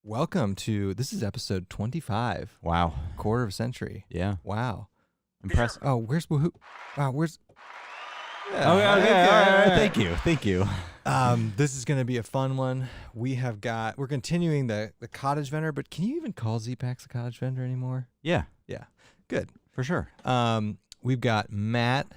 Welcome to, this is episode 25. Wow. Quarter of a century. Yeah. Wow. Impressive. Oh, where's Woohoo? Wow, where's... Thank you. Thank you. This is going to be a fun one. We're continuing the cottage vendor, but can you even call Zpacks a cottage vendor anymore? Yeah. Yeah. Good. For sure. We've got Matt,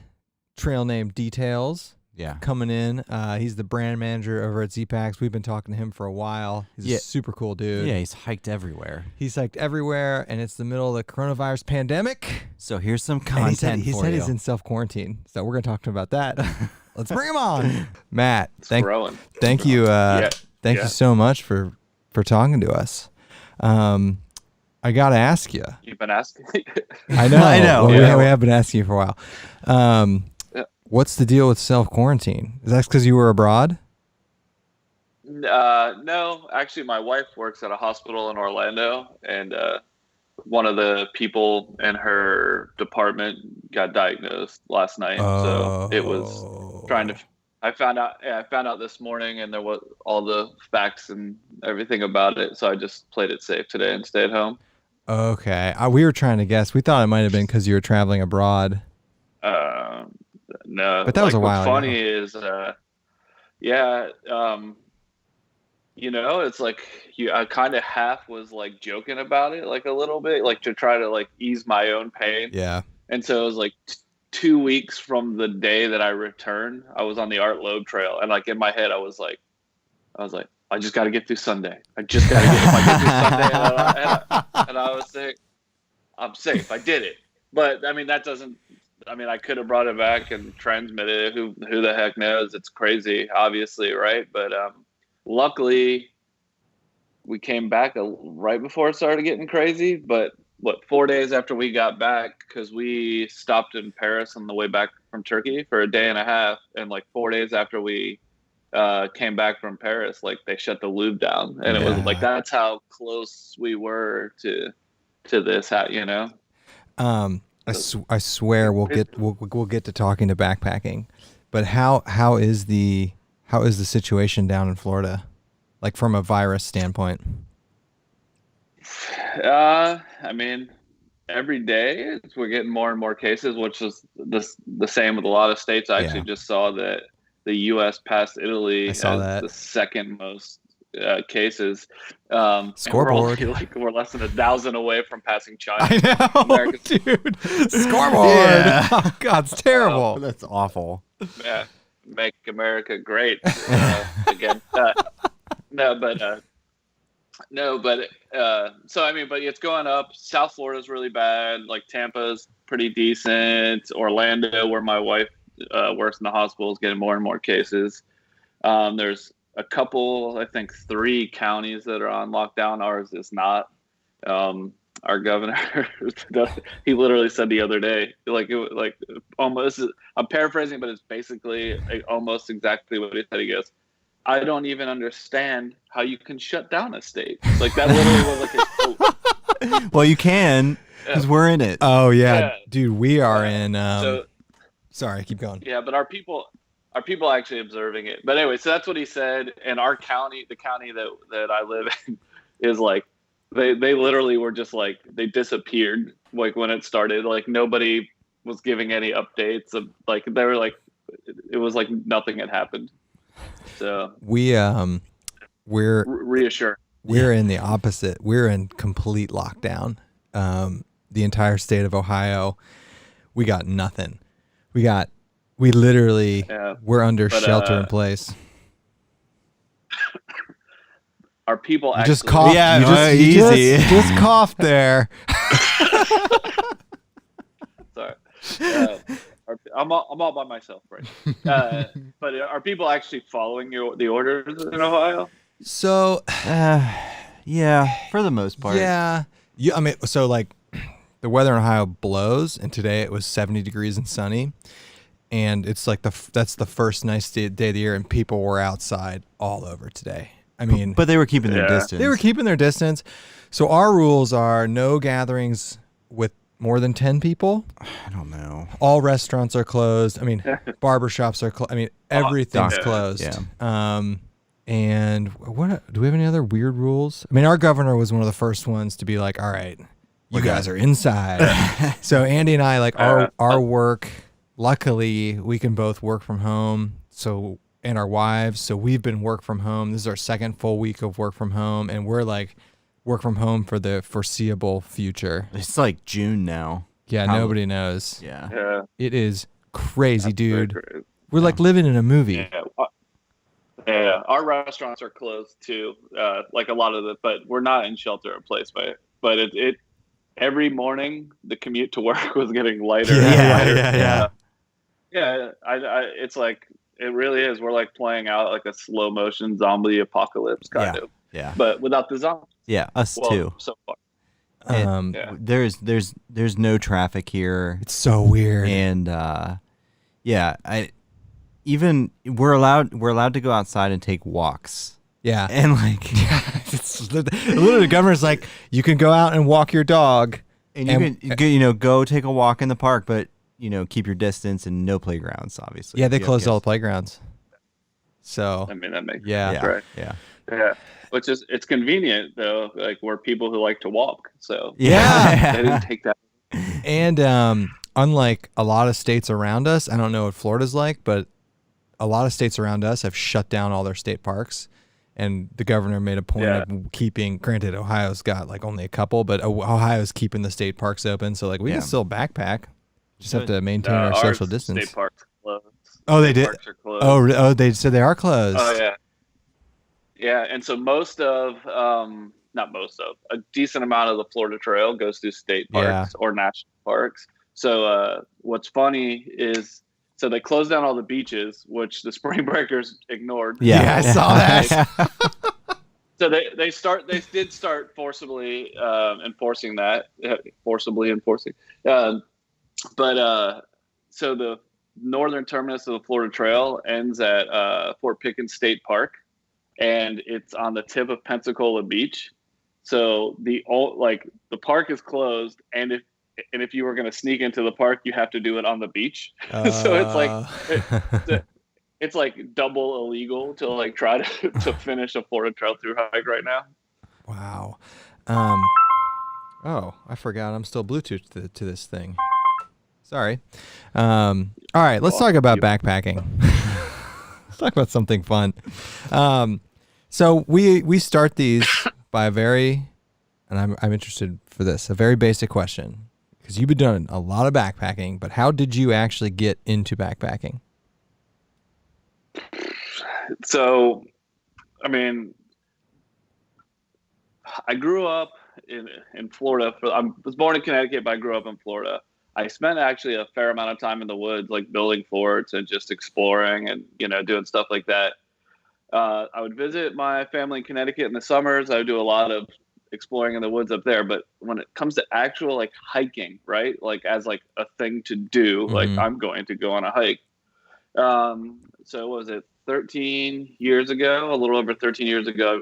trail name Details, Yeah. coming in. He's the brand manager over at Zpacks. We've been talking to him for a while. He's a super cool dude. Yeah, he's hiked everywhere. He's hiked everywhere, and it's the middle of the coronavirus pandemic. So here's some And content he said he's in self-quarantine, so we're going to talk to him about that. Let's bring him on. Matt, thank you thank you so much for talking to us. I got to ask you. You've been asking. I know. Well, Yeah. we have been asking you for a while. What's the deal with self-quarantine? Is that because you were abroad? No, actually, my wife works at a hospital in Orlando, and one of the people in her department got diagnosed last night. So it was trying to. I found out this morning, and there was all the facts and everything about it. So I just played it safe today and stayed home. Okay. We were trying to guess. We thought it might have been because you were traveling abroad. No, but that was a while ago. What's funny is, it's like I kind of half was like joking about it, like a little bit, like to try to like ease my own pain. Yeah. And so it was like 2 weeks from the day that I returned, I was on the Art Loeb Trail, and like in my head, I was like, I just got to get through Sunday. I just got to get. If I get through Sunday, and I was sick, I'm safe. I did it. But I mean, that doesn't. I mean, I could have brought it back and transmitted it. Who the heck knows? It's crazy, obviously, right? But luckily, we came back right before it started getting crazy. But 4 days after we got back, because we stopped in Paris on the way back from Turkey for a day and a half, and like 4 days after we came back from Paris, like they shut the Louvre down, and it was like that's how close we were to this, you know. I swear we'll get to talking to backpacking, but how is the situation down in Florida, like from a virus standpoint? I mean, every day we're getting more and more cases, which is the same with a lot of states. I actually just saw that the U.S. passed Italy as the second most cases. Scoreboard. We're less than 1,000 away from passing China. I know, dude. Scoreboard. Yeah. Oh, God, it's terrible. That's awful. Yeah, make America great again. So I mean, but it's going up. South Florida's really bad. Like Tampa's pretty decent. Orlando, where my wife works in the hospital, is getting more and more cases. There's a couple, I think 3 counties that are on lockdown. Ours is not. Our governor, he literally said the other day, almost, I'm paraphrasing, but it's basically almost exactly what he said. He goes, I don't even understand how you can shut down a state. Like that literally was like his quote. Well, you can, because we're in it. Oh yeah, dude, we are in. Sorry, keep going. Yeah, but our people actually observing it. But anyway, so that's what he said. And our county, the county that I live in, is like they literally were just like they disappeared. Like when it started, like nobody was giving any updates. Like they were like, it was like nothing had happened. So we're reassured. We're in the opposite. We're in complete lockdown. The entire state of Ohio, we got nothing. We literally we're under shelter in place. Our people you actually just coughed. Yeah, you just coughed there. Sorry. I'm all by myself right now. But are people actually following the orders in Ohio? So, yeah, for the most part. Yeah. I mean, so like the weather in Ohio blows, and today it was 70 degrees and sunny, and it's like that's the first nice day of the year, and people were outside all over today. I mean, but they were keeping their distance. They were keeping their distance. So our rules are no gatherings with more than 10 people. I don't know. All restaurants are closed. I mean, barbershops are closed. I mean, everything's closed. Yeah. And what do we have any other weird rules? I mean, our governor was one of the first ones to be like, all right, you guys are inside. So Andy and I, like our work, luckily we can both work from home. So, and our wives. So we've been work from home. This is our second full week of work from home. And we're like work from home for the foreseeable future. It's like June now. Yeah. Nobody knows. Yeah. It is crazy, dude. Crazy. We're like living in a movie. Yeah, our restaurants are closed too. Like a lot of but we're not in shelter in place, but it every morning the commute to work was getting lighter. Yeah. It's like it really is. We're like playing out like a slow motion zombie apocalypse kind of. Yeah. But without the zombies. Yeah, us too. So far. There's no traffic here. It's so weird. And we're allowed to go outside and take walks. Yeah. And like it's literally the governor's like, you can go out and walk your dog. And you can go take a walk in the park, but keep your distance and no playgrounds, obviously. Yeah, they closed all the playgrounds. So I mean that makes sense, right. Yeah. Which is it's convenient though, like we're people who like to walk. So they didn't take that. And unlike a lot of states around us, I don't know what Florida's like, but a lot of states around us have shut down all their state parks, and the governor made a point of keeping. Granted, Ohio's got like only a couple, but Ohio's keeping the state parks open, so like we can still backpack. Just have to maintain our social distance. State parks closed. Oh, they did. Parks are closed. Oh, they said they are closed. Oh yeah. And so not most of, a decent amount of the Florida Trail goes through state parks or national parks. So what's funny is. So they closed down all the beaches, which the spring breakers ignored. Yeah, I saw that. So they did start forcibly enforcing that, but so the northern terminus of the Florida Trail ends at Fort Pickens State Park, and it's on the tip of Pensacola Beach. So the park is closed, and if you were going to sneak into the park, you have to do it on the beach. So it's like double illegal to like try to finish a Florida Trail through hike right now. Wow. Oh, I forgot. I'm still Bluetooth to this thing. Sorry. All right, let's talk about backpacking. Let's talk about something fun. So we start these by and I'm interested for this, a very basic question. Because you've been doing a lot of backpacking, but how did you actually get into backpacking? So, I mean, I grew up in Florida. I was born in Connecticut, but I grew up in Florida. I spent actually a fair amount of time in the woods, like building forts and just exploring and, doing stuff like that. I would visit my family in Connecticut in the summers. I would do a lot of exploring in the woods up there, but when it comes to actual like hiking, right, like as like a thing to do, like I'm going to go on a hike. So what was it, 13 years ago, a little over 13 years ago,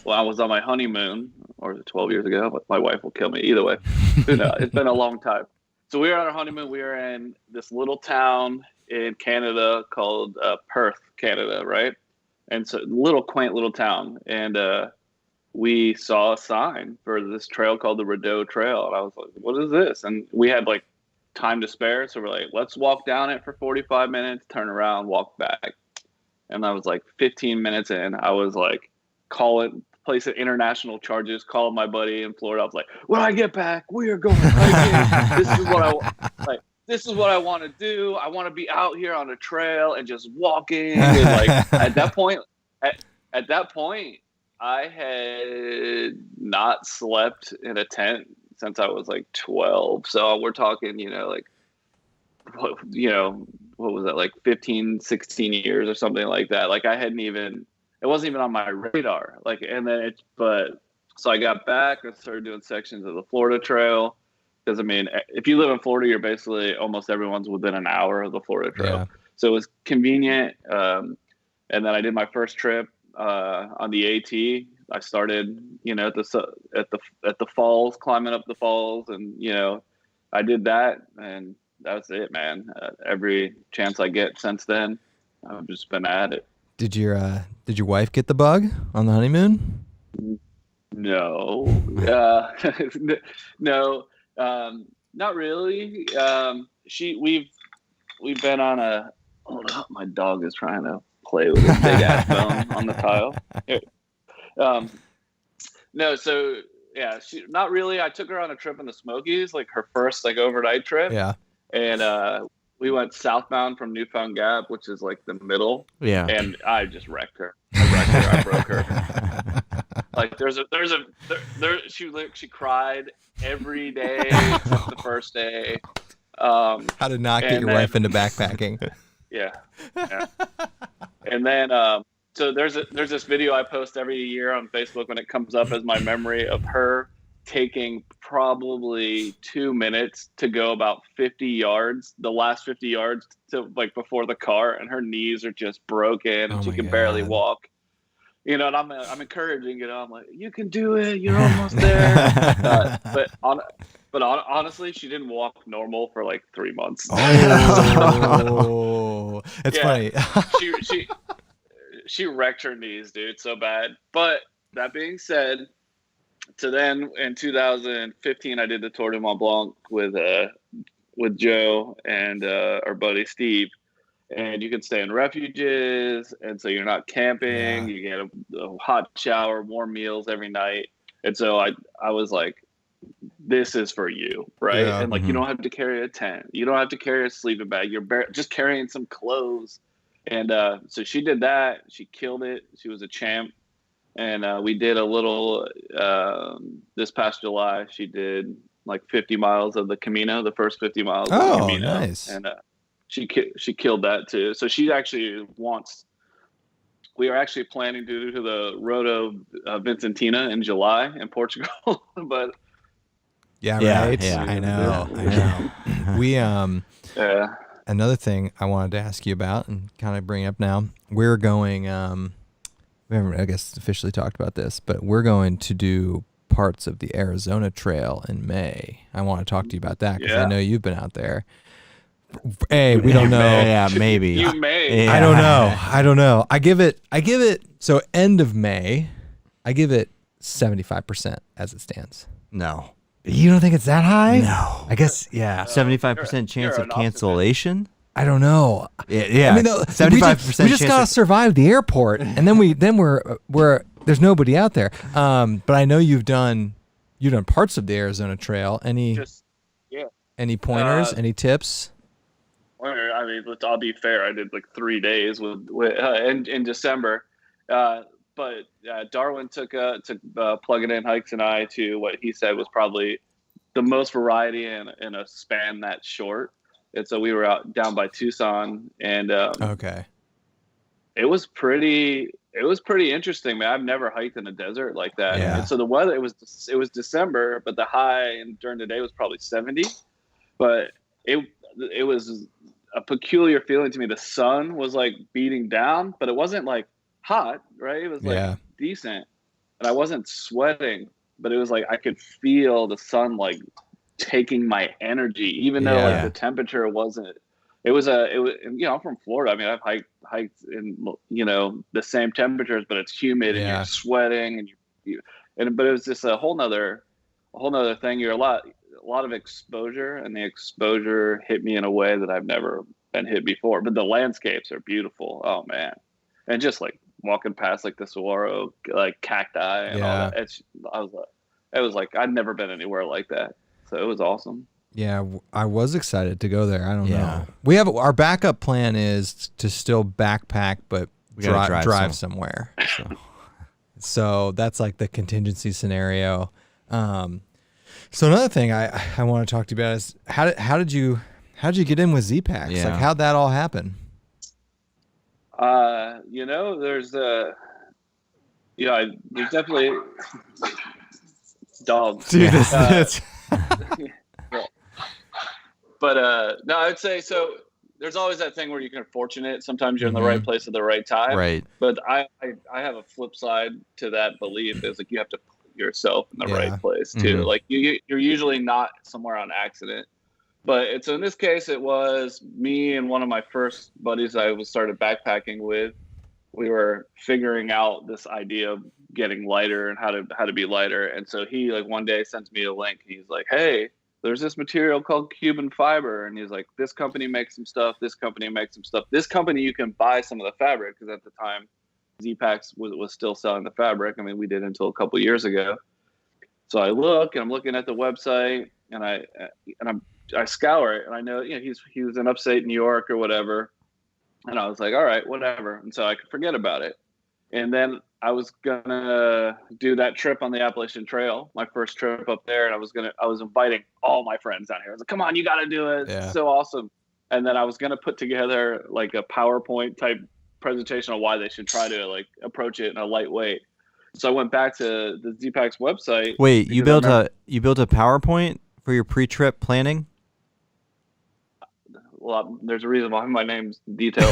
well, I was on my honeymoon, or 12 years ago, but my wife will kill me either way. Who knows? It's been a long time. So we were on our honeymoon. We were in this little town in Canada called Perth, Canada, right? And so quaint little town, and we saw a sign for this trail called the Rideau Trail. And I was like, what is this? And we had like time to spare. So we're like, let's walk down it for 45 minutes, turn around, walk back. And I was like 15 minutes in, I was like, placing international charges, calling my buddy in Florida. I was like, when I get back, we are going hiking. This is what I want to do. I want to be out here on a trail and just walking. And like at that point, I had not slept in a tent since I was like 12. So we're talking, what was that, like 15, 16 years or something like that. Like it wasn't even on my radar. So I got back and started doing sections of the Florida Trail. Because I mean, if you live in Florida, you're basically almost everyone's within an hour of the Florida Trail. Yeah. So it was convenient. And then I did my first trip on the AT. I started, at the falls, climbing up the falls, and I did that, and that was it, man. Every chance I get since then, I've just been at it. Did your wife get the bug on the honeymoon? No, no, not really. We've been on a. Hold up, my dog is trying to play with a big ass bone on the tile. Here. No, so yeah, not really. I took her on a trip in the Smokies, like her first like overnight trip. Yeah. And we went southbound from Newfound Gap, which is like the middle. Yeah. And I just wrecked her. I broke her. Like she cried every day except the first day. How to not get your wife into backpacking. Yeah. And then so there's this video I post every year on Facebook when it comes up as my memory of her taking probably 2 minutes to go about 50 yards, the last 50 yards to like before the car, and her knees are just broken and she can barely walk. You know, and I'm encouraging, you know, I'm like, you can do it, you're almost there. But honestly, she didn't walk normal for like 3 months. Oh, it's funny. she wrecked her knees, dude, so bad. But that being said, so then in 2015, I did the Tour de Mont Blanc with Joe and our buddy Steve. And you can stay in refuges, and so you're not camping. You get a hot shower, warm meals every night. And so I was like, this is for you, right? Yeah. And like, you don't have to carry a tent. You don't have to carry a sleeping bag. You're just carrying some clothes. And so she did that. She killed it. She was a champ. And we did a little, this past July, she did like 50 miles of the Camino, the first 50 miles of the Camino. Nice. And she killed that too. So she actually we are actually planning to do the Roto Vicentina in July in Portugal. But right. Yeah. I know. We another thing I wanted to ask you about and kind of bring up now. We're going. We haven't, I guess, officially talked about this, but we're going to do parts of the Arizona Trail in May. I want to talk to you about that because I know you've been out there. Hey, we don't know. Yeah, maybe. You may. Yeah. I don't know. I give it. So end of May, I give it 75% as it stands. No. You don't think it's that high? No. I guess 75% chance of cancellation. I don't know. Yeah. I mean, 75%. We just gotta survive the airport, and then we're there's nobody out there. But I know you've done parts of the Arizona Trail. Any pointers? Any tips? I mean, I'll be fair. I did like 3 days in December, but Darwin took Plug It In Hikes and I to what he said was probably the most variety in a span that short. And so we were down by Tucson, and it was pretty interesting, man. I've never hiked in a desert like that. Yeah. And so the weather, it was December, but the high during the day was probably 70. But it was a peculiar feeling to me. The sun was like beating down, but it wasn't like hot, right? It was like decent, and I wasn't sweating, but it was like I could feel the sun like taking my energy, even though like the temperature wasn't. It was I'm from Florida. I mean, I've hiked in the same temperatures, but it's humid and you're sweating but it was just a whole nother thing. You're a lot of exposure, and the exposure hit me in a way that I've never been hit before. But the landscapes are beautiful. Oh man. And just like walking past like the saguaro, like cacti and all that. It was like I'd never been anywhere like that. So it was awesome. Yeah, I was excited to go there. I don't know. We have our backup plan is to still backpack, but we drive somewhere. So that's like the contingency scenario. So another thing I want to talk to you about is how did you get in with Zpacks? Yeah. Like how'd that all happen? There's definitely dogs. Dude, but no, I'd say so. There's always that thing where you can fortunate. Sometimes you're in the right place at the right time. Right. But I have a flip side to that belief. Is like you have to put yourself in the right place too. Mm-hmm. Like you're usually not somewhere on accident. But so in this case, it was me and one of my first buddies I started backpacking with. we were figuring out this idea of getting lighter and how to be lighter. And so he like one day sends me a link. He's like, "Hey, there's this material called Cuban fiber," and he's like, "This company makes some stuff. This company makes some stuff. This company you can buy some of the fabric," because at the time Zpacks was still selling the fabric. I mean, we did until a couple years ago. So I look and I'm looking at the website and I scour it and I know, he was in upstate New York or whatever. And I was like, all right, whatever. And so I could forget about it. And then I was gonna do that trip on the Appalachian Trail, my first trip up there, and I was inviting all my friends down here. I was like, come on, you got to do it. Yeah. It's so awesome. And then I was gonna put together like a PowerPoint type presentation on why they should try to like approach it in a lightweight. So I went back to the Zpacks website. Wait, you built a PowerPoint for your pre-trip planning? Well, there's a reason why my name's detailed.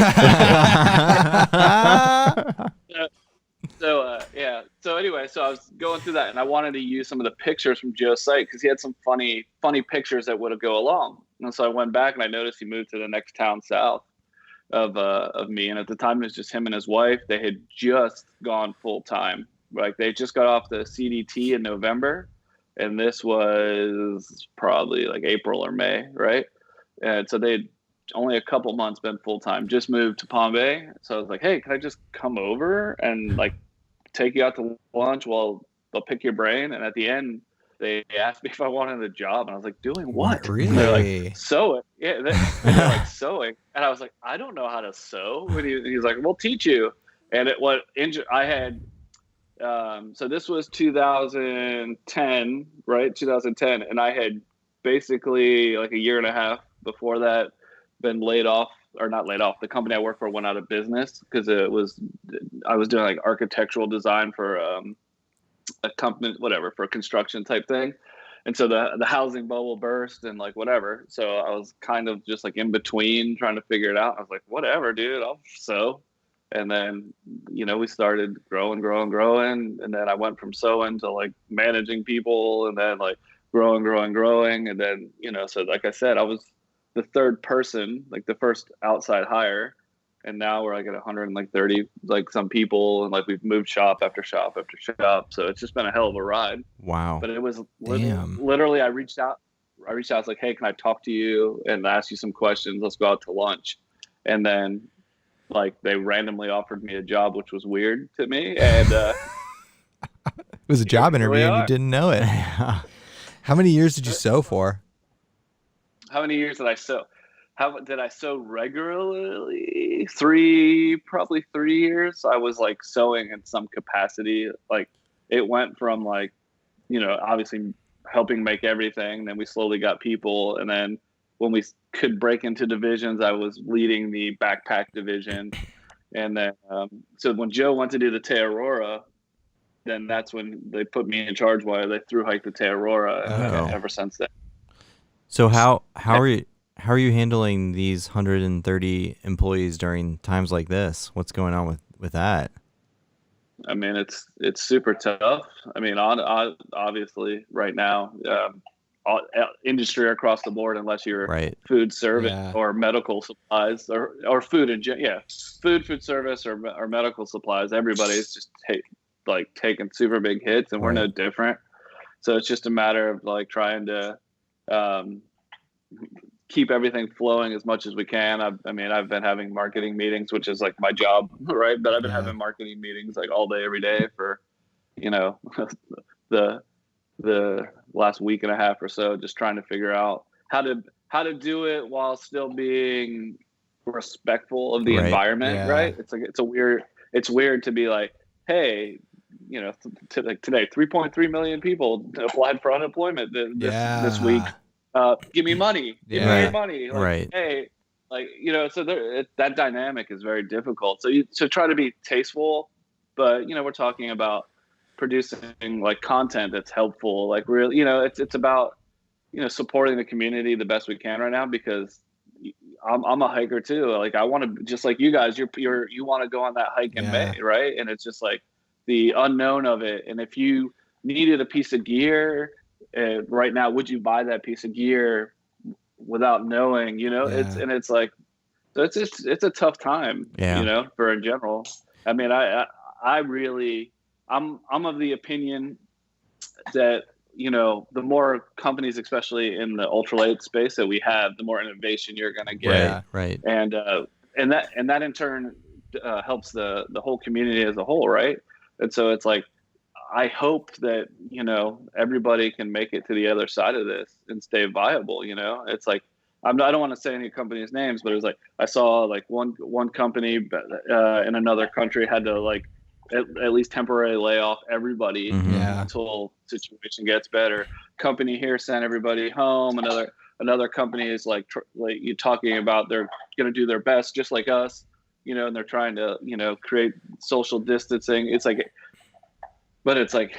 So anyway, so I was going through that, and I wanted to use some of the pictures from Joe's site because he had some funny pictures that would go along. And so I went back and I noticed he moved to the next town south of me, and at the time it was just him and his wife. They had just gone full time. Like they just got off the CDT in November, and this was probably like April or May, right? And so they'd only a couple months been full time, just moved to Palm Bay. So I was like, hey, can I just come over and like take you out to lunch while they'll pick your brain? And at the end, they asked me if I wanted a job, and I was like, doing what? Really? And they're like, sewing. Yeah, they're like sewing, and I was like, I don't know how to sew. And he's like, we'll teach you. And I had. So this was 2010, right? 2010, and I had basically like a year and a half before that been laid off, or not laid off. The company I worked for went out of business because I was doing like architectural design for a company, whatever, for a construction type thing. And so the housing bubble burst and like whatever. So I was kind of just like in between trying to figure it out. I was like, whatever, dude, I'll sew. And then, we started growing. And then I went from sewing to like managing people, and then like growing. And then, so like I said, I was the third person, like the first outside hire. And now we're like at 130, like some people, and like we've moved shop after shop after shop. So it's just been a hell of a ride. Wow. But it was literally, I reached out. I was like, hey, can I talk to you and ask you some questions? Let's go out to lunch. And then like they randomly offered me a job, which was weird to me. And it was a job interview and you didn't know it. How many years did you sew for? How many years did I sew? How did I sew regularly? Probably 3 years. I was like sewing in some capacity. Like it went from like, obviously helping make everything. Then we slowly got people. And then when we could break into divisions, I was leading the backpack division. And then, so when Joe went to do the Te Aurora, then that's when they put me in charge while they through hiked the Te Aurora. And ever since then. So how are you handling these 130 employees during times like this? What's going on with that? I mean, it's super tough. I mean, obviously right now, industry across the board, unless you're food service or medical supplies or food food service or medical supplies, everybody's just taking super big hits, and we're no different. So it's just a matter of like trying to keep everything flowing as much as we can. I've been having marketing meetings, which is like my job, right? But I've been having marketing meetings like all day, every day for, the last week and a half or so, just trying to figure out how to do it while still being respectful of the environment, right? It's weird to be like, hey, today 3.3 million people applied for unemployment this week. Give me money. Give me money. Like, hey, so that dynamic is very difficult. So try to be tasteful, but we're talking about producing like content that's helpful. Like really, it's about supporting the community the best we can right now, because I'm a hiker too. Like I want to, just like you guys, you want to go on that hike in May, right? And it's just like the unknown of it. And if you needed a piece of gear right now, would you buy that piece of gear without knowing? It's like, so it's a tough time, for in general. I mean, I really, I'm of the opinion that, you know, the more companies, especially in the ultralight space that we have, the more innovation you're going to get. Right. And that in turn helps the whole community as a whole, right? And so it's like, I hope that, you know, everybody can make it to the other side of this and stay viable. You know, it's like, I don't want to say any companies' names, but it was like, I saw like one company in another country had to like at least temporarily lay off everybody until situation gets better. Company here sent everybody home. Another company is like you talking about they're going to do their best, just like us, you know, and they're trying to, you know, create social distancing. It's like, but it's like,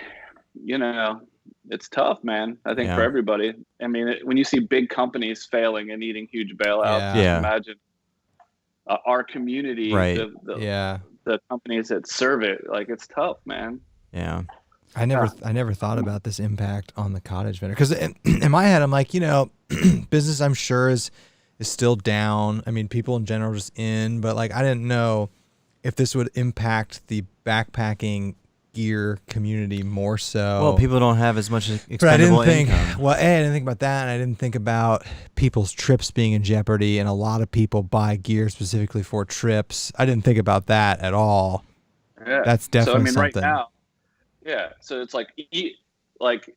you know, it's tough, man. I think for everybody. I mean, when you see big companies failing and needing huge bailouts, imagine our community, the companies that serve it. Like, it's tough, man. Yeah. I never thought about this impact on the cottage vendor, because in my head I'm like, you know, business I'm sure is still down. I mean, people in general are just in, but like I didn't know if this would impact the backpacking gear community more so. Well, people don't have as much expendable income. Well, I didn't think about that, and I didn't think about people's trips being in jeopardy, and a lot of people buy gear specifically for trips. I didn't think about that at all. Yeah. That's definitely something. Right now, so it's like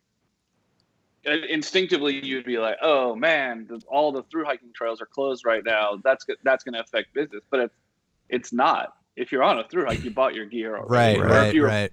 instinctively you'd be like, oh man, all the thru hiking trails are closed right now. That's going to affect business, but it's not. If you're on a thru hike, you bought your gear already. Right.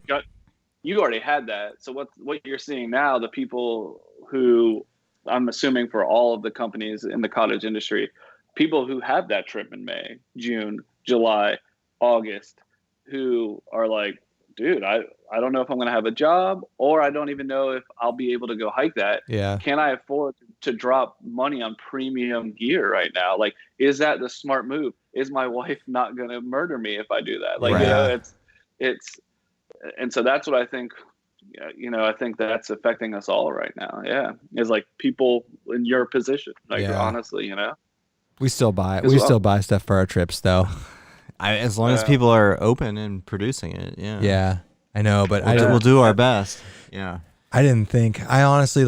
You already had that. So what you're seeing now, the people who, I'm assuming for all of the companies in the cottage industry, people who have that trip in May, June, July, August, who are like, dude, I don't know if I'm going to have a job, or I don't even know if I'll be able to go hike that. Yeah. Can I afford to drop money on premium gear right now? Like, is that the smart move? Is my wife not going to murder me if I do that? Like, you know, it's, and so that's what I think, you know, I think that's affecting us all right now. Yeah. Is like people in your position, like, honestly, you know, we still buy stuff for our trips though. As long as people are open and producing it. Yeah. Yeah, I know, but we'll do our best. Yeah. I didn't think. I honestly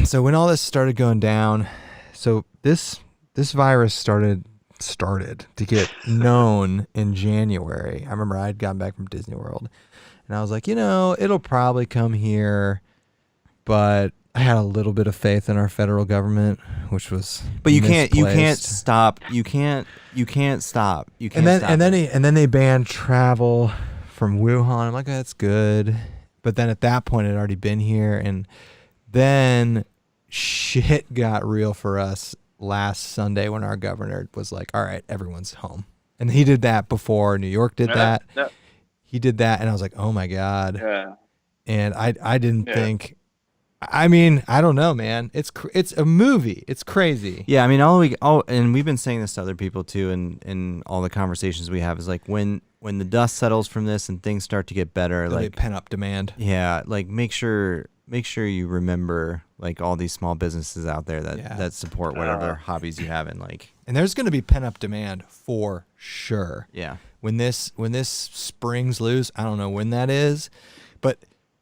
so when all this started going down, so this virus started to get known in January. I remember I'd gotten back from Disney World, and I was like, you know, it'll probably come here, but I had a little bit of faith in our federal government, which was you misplaced. can't stop. You can't stop. And then they banned travel from Wuhan. I'm like, oh, that's good. But then at that point, it had already been here, and then shit got real for us last Sunday when our governor was like, all right, everyone's home. And he did that before New York did that. Yeah. He did that, and I was like, oh my God. Yeah. And I didn't think, I mean, I don't know, man. It's a movie. It's crazy. Yeah, I mean, and we've been saying this to other people too, in all the conversations we have, is like when the dust settles from this and things start to get better, There'll like be pent up demand. Yeah, like make sure you remember like all these small businesses out there that support whatever hobbies you have, and there's going to be pent up demand for sure. Yeah. When this springs loose, I don't know when that is, but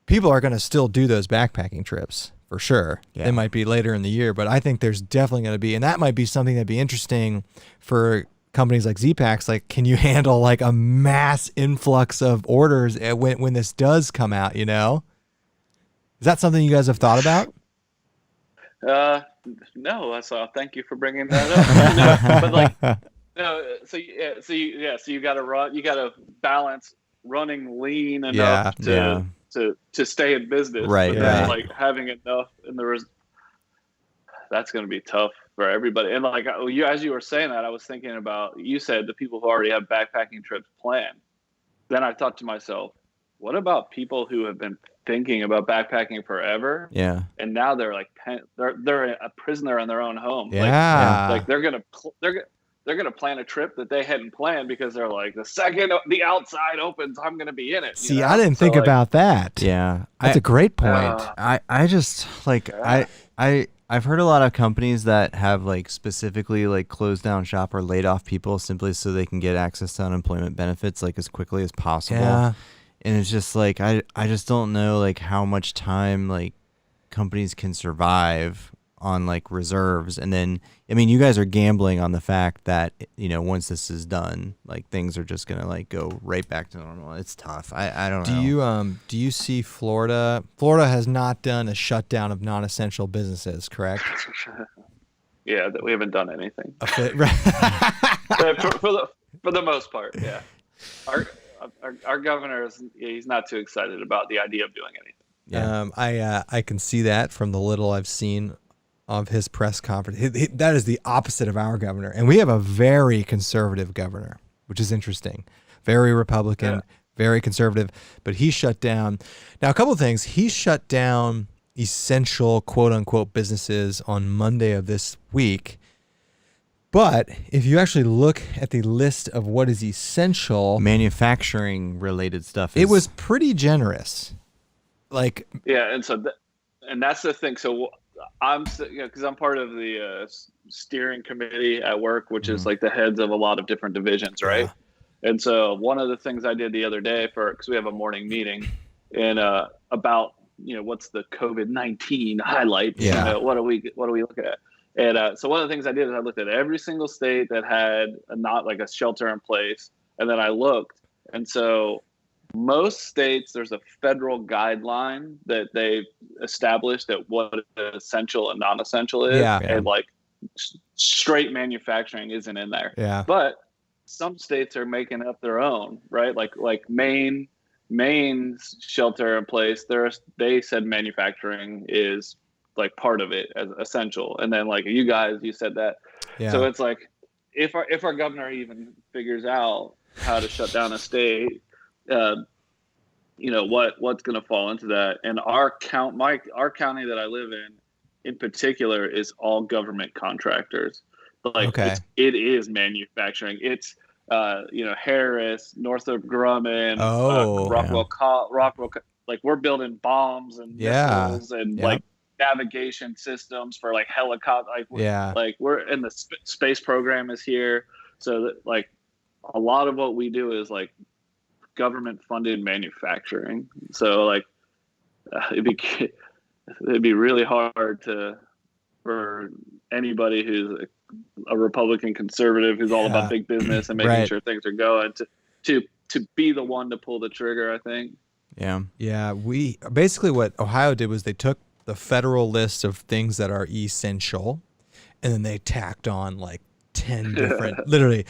people are going to still do those backpacking trips for sure. Yeah. It might be later in the year, but I think there's definitely going to be, and that might be something that'd be interesting for companies like Zpacks. Like, can you handle like a mass influx of orders when this does come out, you know? Is that something you guys have thought about? No, so thank you for bringing that up. But like, no, so you got to balance running lean enough to stay in business, right? Then, like having enough in that's going to be tough for everybody. And like as you were saying that, I was thinking about, you said the people who already have backpacking trips planned. Then I thought to myself, what about people who have been thinking about backpacking forever? Yeah. And now they're like they're a prisoner in their own home. Yeah. Like they're plan a trip that they hadn't planned because they're like, the second the outside opens, I'm going to be in it. See, I didn't think about that. Yeah. That's a great point. I just like I've heard a lot of companies that have like specifically like closed down shop or laid off people simply so they can get access to unemployment benefits like as quickly as possible. Yeah. And it's just like I just don't know like how much time like companies can survive on like reserves. And then I mean you guys are gambling on the fact that once this is done, like things are just gonna like go right back to normal. It's tough. I don't know. Do you see Florida has not done a shutdown of non-essential businesses, correct? Yeah, that we haven't done anything. for the most part, yeah. Our governor he's not too excited about the idea of doing anything. Yeah. I can see that from the little I've seen of his press conference. That is the opposite of our governor, and we have a very conservative governor, which is interesting. Very Republican, very conservative, but he shut down. Now, a couple of things. He shut down essential quote unquote businesses on Monday of this week. But if you actually look at the list of what is essential, manufacturing related stuff, it was pretty generous. Like, yeah, and that's the thing. So I'm, because I'm part of the steering committee at work, which is like the heads of a lot of different divisions, right? Yeah. And so one of the things I did the other day because we have a morning meeting and about what's the COVID-19 highlights? Yeah. What are we looking at? And so one of the things I did is I looked at every single state that had not like a shelter in place, and then I looked, and so most states there's a federal guideline that they've established that what essential and non-essential is, and like straight manufacturing isn't in there. Yeah. But some states are making up their own, right? Like Maine's shelter in place, they said manufacturing is like part of it as essential, and then like you said that. Yeah. So it's like if our governor even figures out how to shut down a state, what's going to fall into that. And our county that I live in particular is all government contractors. Like it is manufacturing. It's Harris, Northrop Grumman, Rockwell. Like we're building bombs and missiles and like navigation systems for like helicopter. Like we're in the space program is here. So that, like a lot of what we do is like government funded manufacturing. So like it'd be really hard for anybody who's a Republican conservative who's all about big business and making sure things are going to be the one to pull the trigger, I think. Yeah. We basically what Ohio did was they took the federal list of things that are essential, and then they tacked on like 10 different, literally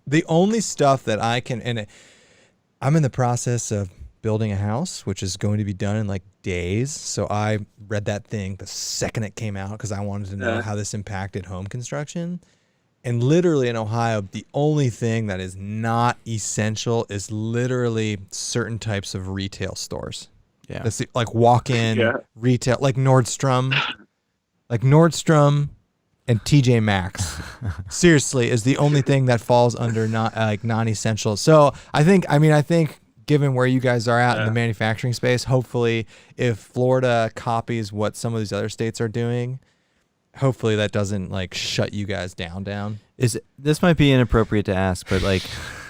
the only stuff that I can, and I'm in the process of building a house, which is going to be done in like days. So I read that thing the second it came out because I wanted to know how this impacted home construction. And literally in Ohio, the only thing that is not essential is literally certain types of retail stores. Yeah. That's like walk-in retail, like Nordstrom and TJ Maxx. Seriously, is the only thing that falls under non-essential. So I think given where you guys are at in the manufacturing space, hopefully if Florida copies what some of these other states are doing, hopefully that doesn't like shut you guys down. This might be inappropriate to ask, but like,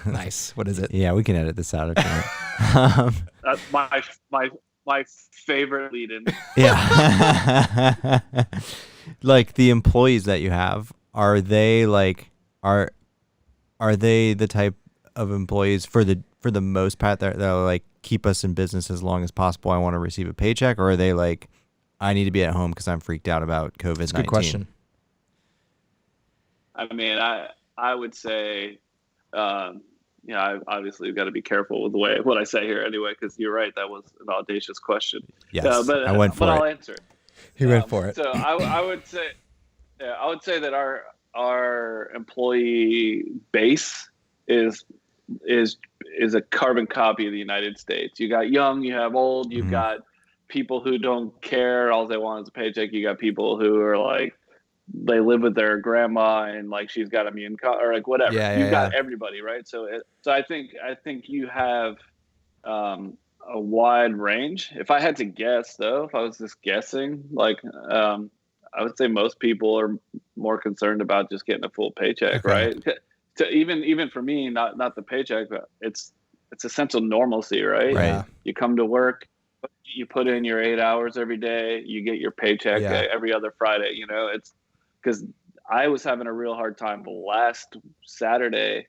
nice. What is it? Yeah, we can edit this out if you want. That's my favorite lead-in. Yeah. Like the employees that you have, are they the type of employees for the most part that are like keep us in business as long as possible? I want to receive a paycheck, or are they like, I need to be at home because I'm freaked out about COVID-19? That's a good question. I mean, I would say, I obviously got to be careful with what I say here anyway, because you're right. That was an audacious question. Yes, but I went for it. I'll answer it. He went for it. So I would say that our employee base is a carbon copy of the United States. You got young, you have old, you've got people who don't care, all they want is a paycheck. You got people who are like they live with their grandma and like she's got or like whatever. You've got everybody, right? So I think you have a wide range. If I had to guess, though, if I was just guessing, like I would say most people are more concerned about just getting a full paycheck, right? To even for me, not the paycheck, but it's a sense of normalcy, right? Right. You come to work, you put in your 8 hours every day, you get your paycheck every other Friday. You know, it's because I was having a real hard time last Saturday,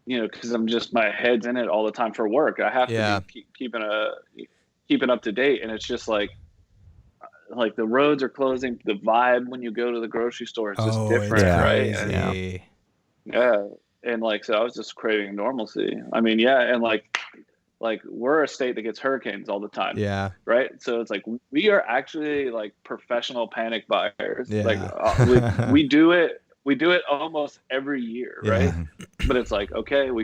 you know, because I'm just, my head's in it all the time for work. I have to be keeping up to date, and it's just like the roads are closing. The vibe when you go to the grocery store is just different, right? And, and like, so I was just craving normalcy. I mean, and like we're a state that gets hurricanes all the time. Yeah. Right. So it's like we are actually like professional panic buyers. Yeah. Like we do it almost every year, right? But it's like, okay, we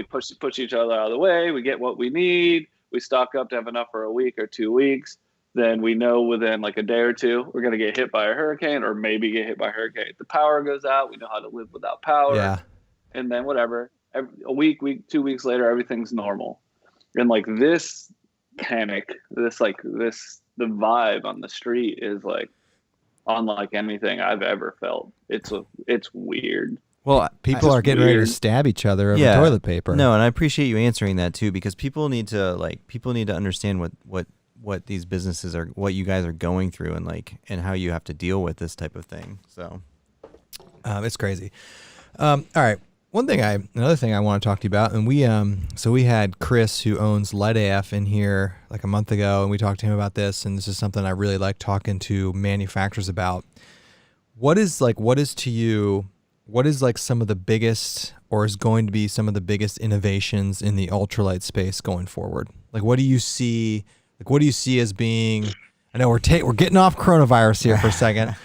push each other out of the way, we get what we need, we stock up to have enough for a week or 2 weeks. Then we know within like a day or two we're gonna get hit by a hurricane, or maybe get hit by a hurricane. The power goes out, we know how to live without power. Yeah. And then whatever, a week, 2 weeks later, everything's normal. And like this panic, the vibe on the street is like unlike anything I've ever felt. It's weird. Well, people are getting ready to stab each other over toilet paper. No, and I appreciate you answering that too, because people need to understand what these businesses are, what you guys are going through, and how you have to deal with this type of thing. So, it's crazy. All right. Another thing I want to talk to you about, and we had Chris, who owns Light AF, in here like a month ago, and we talked to him about this, and this is something I really like talking to manufacturers about. What is to you, what is like some of the biggest, or is going to be some of the biggest innovations in the ultralight space going forward? Like, what do you see? Like, what do you see as being? I know we're getting off coronavirus here for a second.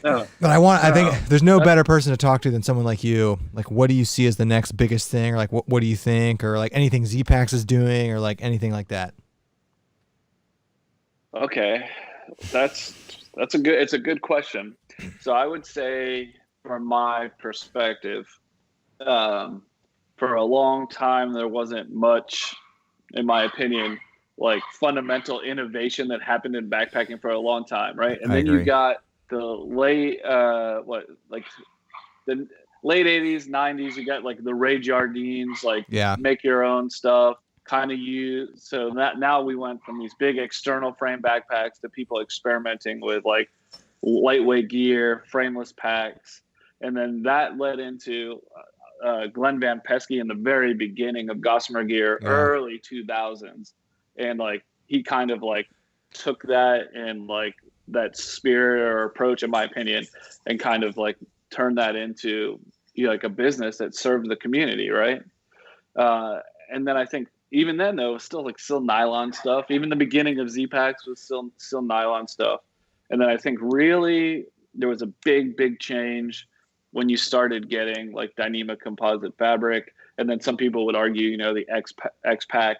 But I think there's no better person to talk to than someone like you. Like, what do you see as the next biggest thing, or like, what do you think, or like anything Zpacks is doing, or like anything like that? Okay, it's a good question. So I would say, from my perspective, for a long time there wasn't much, in my opinion, like fundamental innovation that happened in backpacking for a long time, right? And then you got the late the late 80s, 90s, you got like the Ray Jardines, like make your own stuff, kind of use. So that now we went from these big external frame backpacks to people experimenting with like lightweight gear, frameless packs. And then that led into Glenn Van Pesky in the very beginning of Gossamer gear, early 2000s. And like he kind of like took that and like that spirit or approach, in my opinion, and kind of like turned that into like a business that served the community, right? And then I think even then, though, it was still nylon stuff. Even the beginning of Zpacks was still nylon stuff. And then I think really there was a big change when you started getting like Dyneema composite fabric. And then some people would argue, the X-Pack,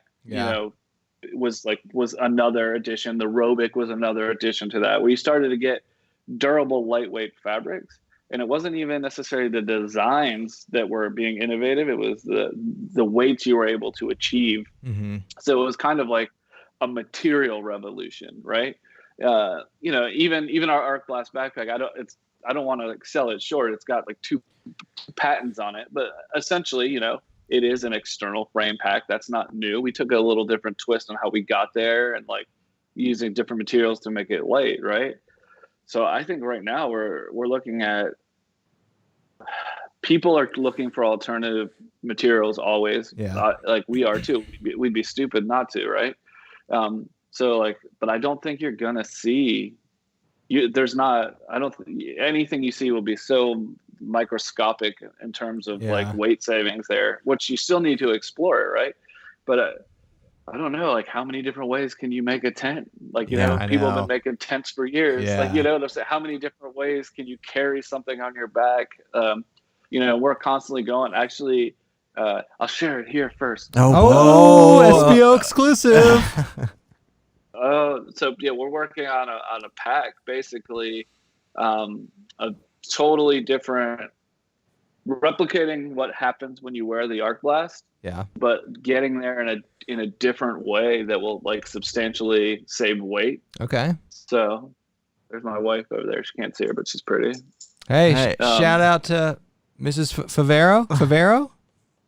was another addition. The Robic was another addition to that, where you started to get durable, lightweight fabrics. And it wasn't even necessarily the designs that were being innovative. It was the weights you were able to achieve. Mm-hmm. So it was kind of like a material revolution, right? Even our Arc Blast backpack, I don't want to like sell it short. It's got like 2 patents on it, but essentially, it is an external frame pack. That's not new. We took a little different twist on how we got there, and like using different materials to make it light, right? So I think right now we're looking at, people are looking for alternative materials always. Like we are too. We'd be stupid not to, right? But I don't think you're gonna see. Anything you see will be so microscopic in terms of like weight savings there, which you still need to explore, right? But I don't know, like how many different ways can you make a tent? Like, people have been making tents for years. Like, there's how many different ways can you carry something on your back? We're constantly going. Actually, I'll share it here first. SBO exclusive. So we're working on a pack basically a totally different, replicating what happens when you wear the arc blast, Yeah. but getting there in a different way that will like substantially save weight. Okay. So there's my wife over there. She can't see her, but she's pretty. Hey, shout out to Mrs. Favero. Favero?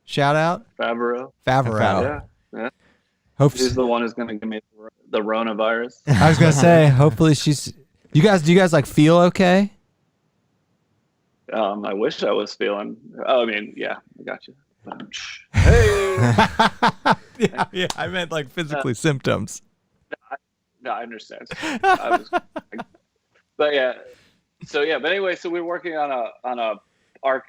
Shout out. Favero. Favero. Yeah. Hope She's the one who's going to give me the Rona-virus. I was going to say, hopefully she's... Do you guys like feel okay? I wish I was feeling... Oh, I mean, yeah, I got you. Hey! yeah, I meant like physically symptoms. No, I understand. But yeah, but anyway, so we're working on a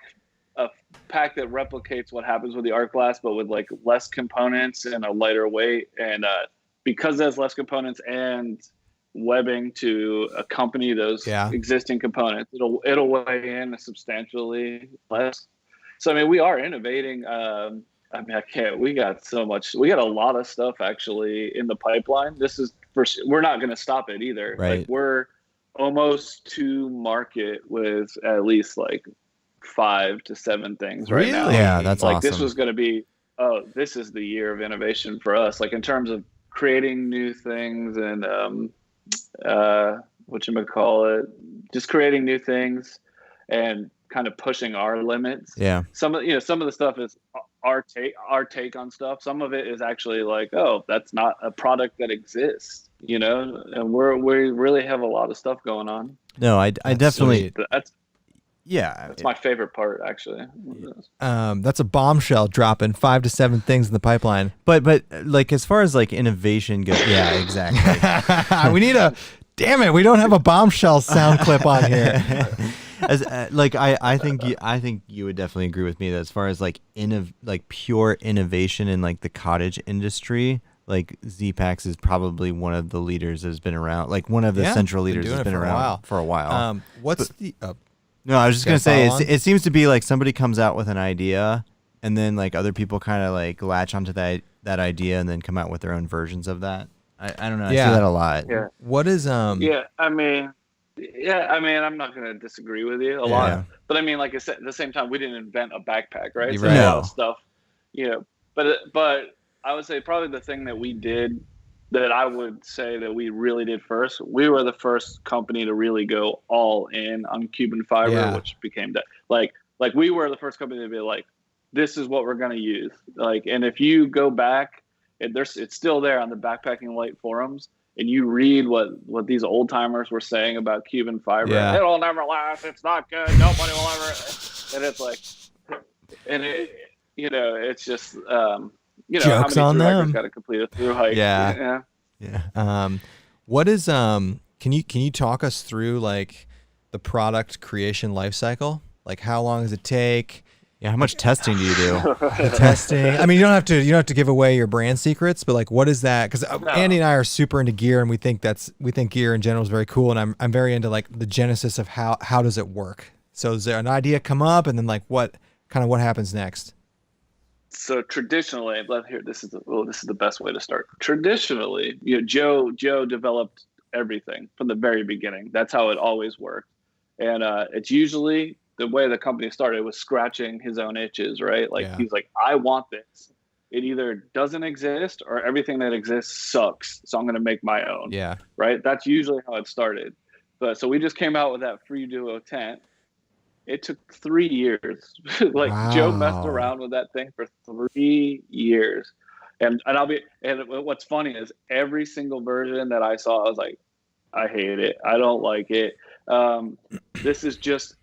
pack that replicates what happens with the arc blast, but with like less components and a lighter weight. And because there's less components and webbing to accompany those existing components, it'll weigh in substantially less. So I mean, we are innovating. We got a lot of stuff actually in the pipeline. We're not going to stop it either. Right. Like we're almost to market with at least like 5 to 7 things right now. Yeah, that's like awesome. This was going to be, this is the year of innovation for us. Like in terms of creating new things and just creating new things and kind of pushing our limits. Yeah. Some of the stuff is our take on stuff. Some of it is actually like, oh, that's not a product that exists, and we really have a lot of stuff going on. No, I definitely, that's yeah, my favorite part actually. That's a bombshell dropping 5 to 7 things in the pipeline. But like as far as like innovation goes, yeah, exactly. We need damn it, we don't have a bombshell sound clip on here. I think you would definitely agree with me that as far as like pure innovation in like the cottage industry, like Zpacks is probably one of the leaders that's been around, like one of the central leaders that's been around for a while. No, I was just gonna say it seems to be like somebody comes out with an idea and then like other people kind of like latch onto that idea and then come out with their own versions of that. I don't know. I see that a lot. Yeah. What is Yeah, I mean, I'm not going to disagree with you a lot, but I mean, like I said, at the same time, we didn't invent a backpack, right? So right. a lot of stuff, but I would say probably the thing that we did that I would say that we really did first, we were the first company to really go all in on Cuban fiber, which became that like we were the first company to be like, this is what we're going to use. Like, and if you go back, it's still there on the Backpacking Light forums. And you read what these old timers were saying about Cuban fiber. Yeah. It'll never last. It's not good. Nobody will ever. And it's like, and it's just, jokes how on many them. got to complete a through hike. Yeah. What is Can you talk us through like the product creation life cycle? Like how long does it take? Yeah, how much testing do you do? Testing. I mean, you don't have to give away your brand secrets, but like, what is that? Because Andy and I are super into gear, and we think gear in general is very cool, and I'm very into like the genesis of how does it work. So is there an idea come up, and then like what happens next? So traditionally, this is the best way to start. Traditionally, Joe developed everything from the very beginning. That's how it always worked, and it's usually. The way the company started was scratching his own itches, right? Like he's like, I want this. It either doesn't exist or everything that exists sucks. So I'm going to make my own. Yeah. Right. That's usually how it started. But so we just came out with that free duo tent. It took 3 years. Joe messed around with that thing for 3 years. And what's funny is every single version that I saw, I was like, I hate it. I don't like it. This is just,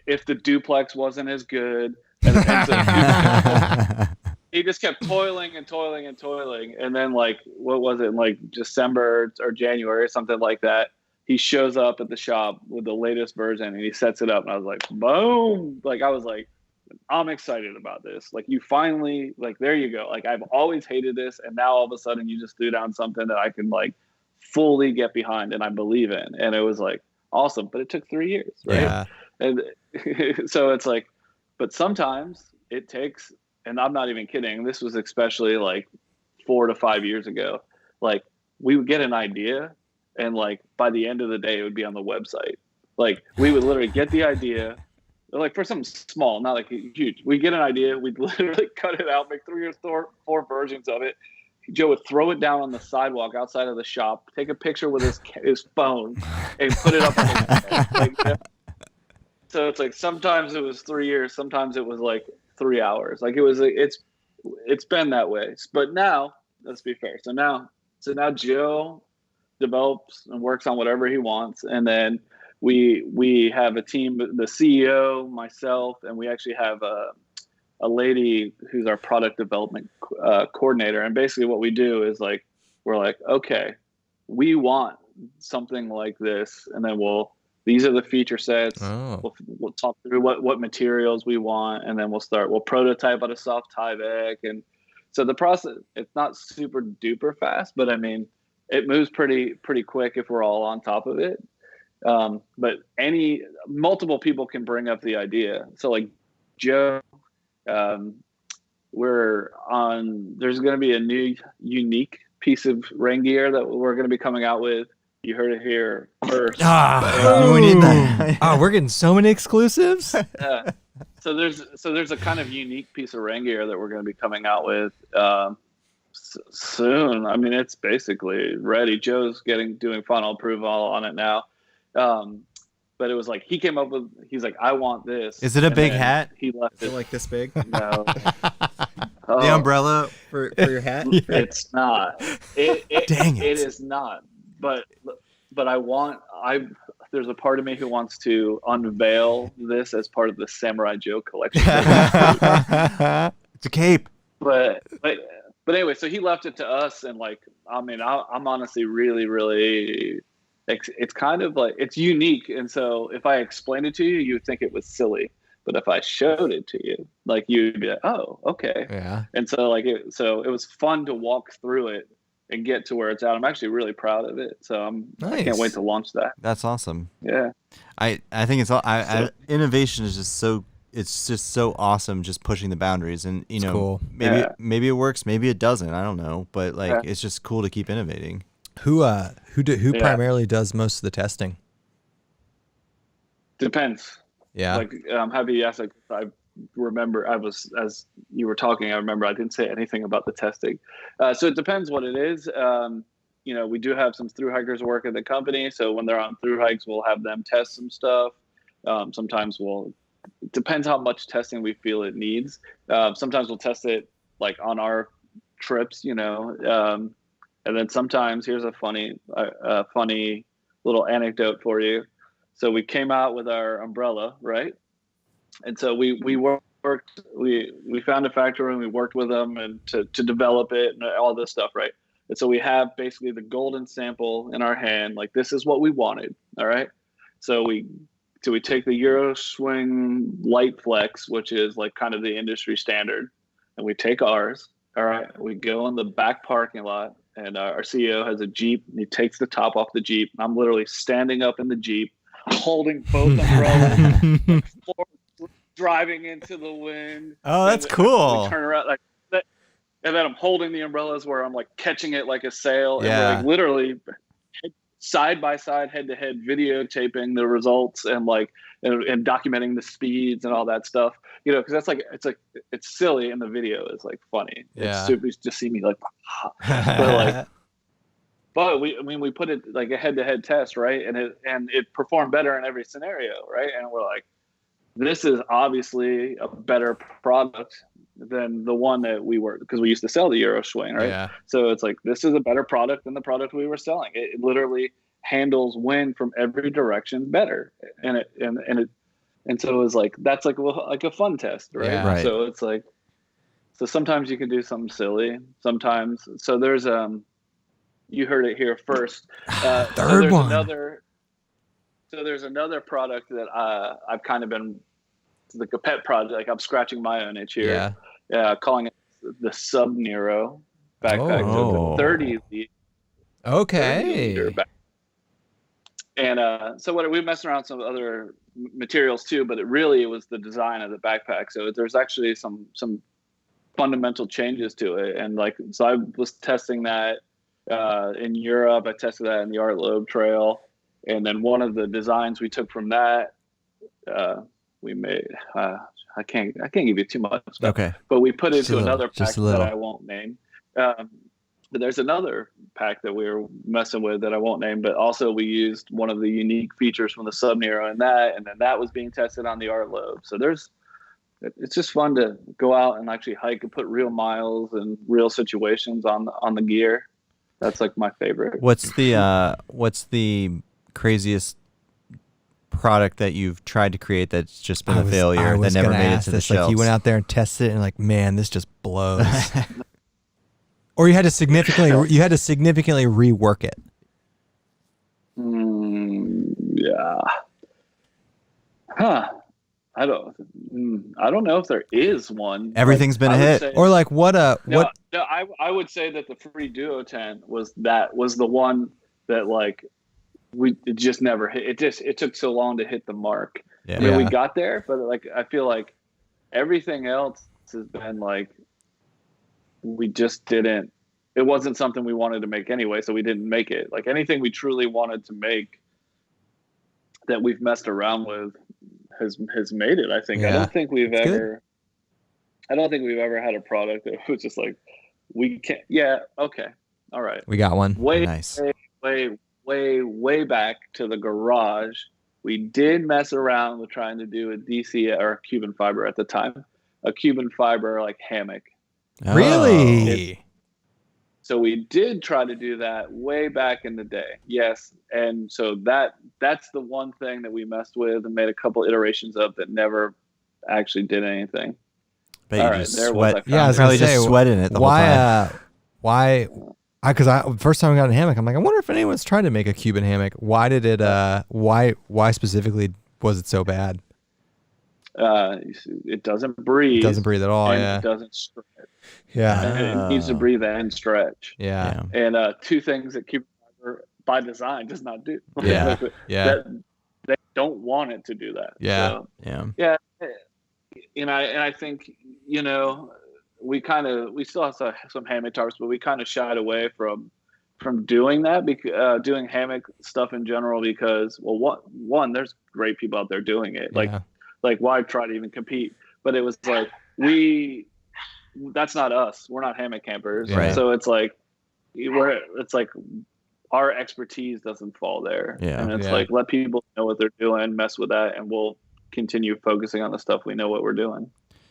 if the duplex wasn't as good, and so he just kept toiling and toiling and toiling, and then like what was it, in like December or January or something like that, he shows up at the shop with the latest version and he sets it up, and I was like, boom! Like I was like, I'm excited about this. Like you finally, like there you go. Like I've always hated this, and now all of a sudden you just threw down something that I can like fully get behind and I believe in, and it was like awesome. But it took 3 years, right? Yeah. And so it's like, but sometimes it takes, and I'm not even kidding, this was especially like 4 to 5 years ago, like we would get an idea and like by the end of the day it would be on the website. Like we would literally get the idea, like for something small, not like huge. We get an idea, we'd literally cut it out, make 3 or 4 versions of it. Joe would throw it down on the sidewalk outside of the shop, take a picture with his phone, and put it up on his like, yeah. So it's like sometimes it was 3 years, sometimes it was like 3 hours. Like it's been that way. But now, let's be fair. So now Joe develops and works on whatever he wants, and then we have a team, the CEO, myself, and we actually have a lady who's our product development coordinator. And basically what we do is like, we're like, okay, we want something like this. And then these are the feature sets. Oh. We'll talk through what materials we want. And then we'll prototype out a soft Tyvek. And so the process, it's not super duper fast, but I mean, it moves pretty quick if we're all on top of it. But multiple people can bring up the idea. So like Joe, there's going to be a new unique piece of rain gear that we're going to be coming out with. You heard it here first. We need that. Oh, we're getting so many exclusives. So there's a kind of unique piece of rain gear that we're going to be coming out with soon. I mean, it's basically ready. Joe's doing final approval on it now. But it was like he's like, I want this. Is it a big hat? He left Is it like this big? No. The umbrella for your hat? It's not. Dang it. It is not. But there's a part of me who wants to unveil this as part of the Samurai Joe collection. It's a cape. But anyway, so he left it to us, and like, I mean, I'm honestly really, really, it's kind of like, it's unique. And so if I explained it to you, you would think it was silly. But if I showed it to you, like, you'd be like, oh, okay. Yeah. And so like, it was fun to walk through it and get to where it's at. I'm actually really proud of it. So I can't wait to launch that. That's awesome. Yeah. I think it's all, innovation is just so, it's just so awesome, just pushing the boundaries. And you know, cool. maybe it works, maybe it doesn't, I don't know, but like, it's just cool to keep innovating. Who primarily does most of the testing? Depends. Yeah. Like, I'm happy you asked. Like, I remember as you were talking, I remember I didn't say anything about the testing. So it depends what it is. You know, we do have some thru hikers work at the company. So when they're on thru hikes, we'll have them test some stuff. Sometimes it depends how much testing we feel it needs. Sometimes we'll test it like on our trips, you know. And then sometimes, here's a funny little anecdote for you. So we came out with our umbrella, right? And so we found a factory and we worked with them and to develop it and all this stuff, right? And so we have basically the golden sample in our hand, like, this is what we wanted, all right? So we take the Euro Swing Light Flex, which is like kind of the industry standard, and we take ours, all right? We go in the back parking lot, and our CEO has a Jeep, and he takes the top off the Jeep. I'm literally standing up in the Jeep, holding both umbrellas, driving into the wind. Oh, that's cool. We turn around like that, and then I'm holding the umbrellas where I'm like catching it like a sail, and Yeah. we're like literally side by side, head to head, videotaping the results and like and documenting the speeds and all that stuff. You know, because that's like it's silly, and the video is like funny. Yeah. It's super to see me like, but we put it like a head-to-head test, right? And it performed better in every scenario, right? And we're like, this is obviously a better product than the one that because we used to sell the Euro Swing, right? Yeah. So it's like, this is a better product than the product we were selling. It literally handles wind from every direction better, and so it was like, that's like a fun test, right? Yeah. Right. So it's like, so sometimes you can do something silly, sometimes. So there's you heard it here first. Third one. There's another product that I've kind of been, like a pet project. Like, I'm scratching my own itch here. Yeah. Calling it the Sub Nero backpack. So it's a 30 liter. Okay. And so we messed around with some other materials too, but it was the design of the backpack. So there's actually some fundamental changes to it. And like, so I was testing that in Europe. I tested that in the Art Loeb Trail. And then one of the designs we took from that, we made. I can't give you too much stuff. Okay. But we put Just into a little, another pack just a that little. I won't name. But there's another pack that we were messing with that I won't name. But also we used one of the unique features from the Sub Nero in that, and then that was being tested on the Art Lobe. So it's just fun to go out and actually hike and put real miles and real situations on the gear. That's like my favorite. What's the craziest product that you've tried to create that's just been a failure that never made it to the shelves? Like you went out there and tested it and like, man, this just blows. Or you had to significantly rework it. Yeah. Huh. I don't know if there is one. Everything's been a hit. Or like what? No, I would say that the free duo tent was the one that like it just never hit. It took so long to hit the mark. Yeah. I mean, we got there, but like I feel like everything else has been like we just didn't. It wasn't something we wanted to make anyway, so we didn't make it. Like anything we truly wanted to make that we've messed around with has made it. I think. Yeah. I don't think we've ever had a product that was just like we can't. Yeah. Okay. All right. We got one. Nice. Way back to the garage, we did mess around with trying to do a DC or a Cuban fiber at the time, a Cuban fiber like hammock. Really? So we did try to do that way back in the day. Yes. And so that's the one thing that we messed with and made a couple iterations of that never actually did anything. But you All right, just there was sweat. I Yeah, I was probably just sweating it the whole time. Why? Because first time I got a hammock, I'm like, I wonder if anyone's trying to make a Cuban hammock. Why did it? Why specifically was it so bad? It doesn't breathe. It doesn't breathe at all. And Yeah. it doesn't stretch. Yeah. And it needs to breathe and stretch. Yeah. And two things that Cuban fiber by design does not do. Yeah. Yeah. They don't want it to do that. Yeah. So, Yeah. and I think we still have some hammock tarps, but we kind of shied away from doing that, doing hammock stuff in general, because one, there's great people out there doing it. Like why try to even compete? But it was like that's not us. We're not hammock campers. Right. So it's like our expertise doesn't fall there. Yeah. And it's like, let people know what they're doing, mess with that, and we'll continue focusing on the stuff we know what we're doing.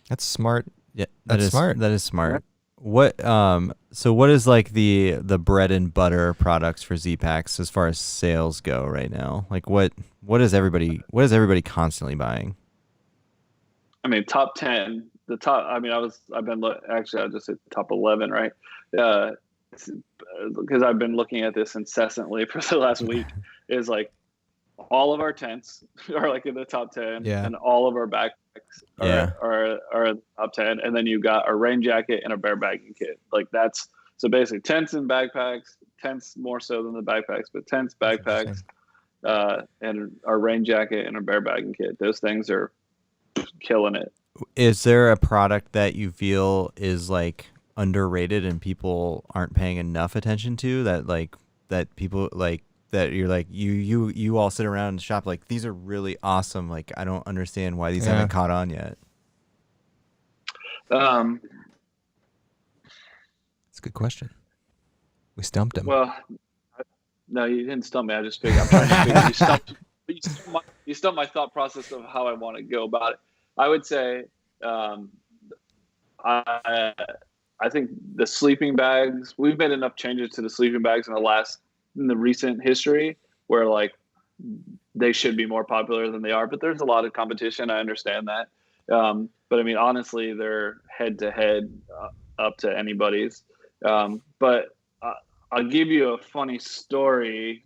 That's smart. Yeah, That's smart. That is smart. What so what is like the bread and butter products for Zpacks as far as sales go right now? Like what is everybody constantly buying? I mean, top 10, the top. I mean, I'll just say top 11, right? Because I've been looking at this incessantly for the last week. Is like all of our tents are like in the top 10, and all of our backpacks are in the top 10, and then you got a rain jacket and a bear bagging kit. Like that's so basically tents and backpacks. Tents more so than the backpacks, but tents, backpacks, and our rain jacket and a bear bagging kit. Those things are killing it. Is there a product that you feel is like underrated and people aren't paying enough attention to that people like that you're like you all sit around and shop like these are really awesome, like I don't understand why these haven't caught on yet? That's a good question. We stumped him. Well, no, you didn't stump me. I just figured I'm trying to figure you stumped my thought process of how I want to go about it. I would say I think the sleeping bags, we've made enough changes to the sleeping bags in the recent history where like they should be more popular than they are, but there's a lot of competition. I understand that. But I mean, honestly, they're head to head up to anybody's. But I'll give you a funny story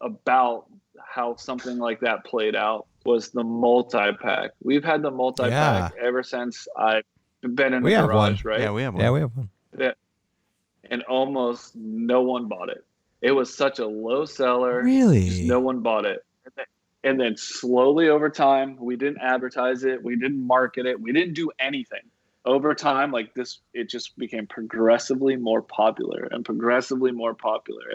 about how something like that played out. Was the multi-pack. We've had the multi-pack ever since I've been in the garage, right? Yeah, we have one. Yeah, we have one. Yeah. And almost no one bought it. It was such a low seller. Really? Just no one bought it. And then slowly over time, we didn't advertise it. We didn't market it. We didn't do anything. Over time, like this, it just became progressively more popular and progressively more popular.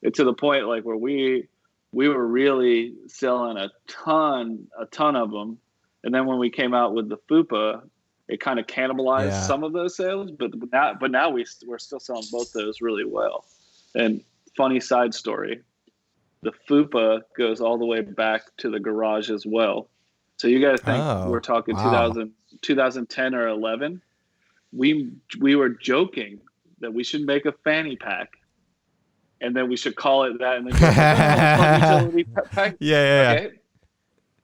And to the point like where we we were really selling a ton of them. And then when we came out with the FUPA, it kind of cannibalized some of those sales, but now we're still selling both those really well. And funny side story, the FUPA goes all the way back to the garage as well. So you got to think we're talking 2010 or 11. We were joking that we should make a fanny pack, and then we should call it that. And then utility pack. Yeah. Okay.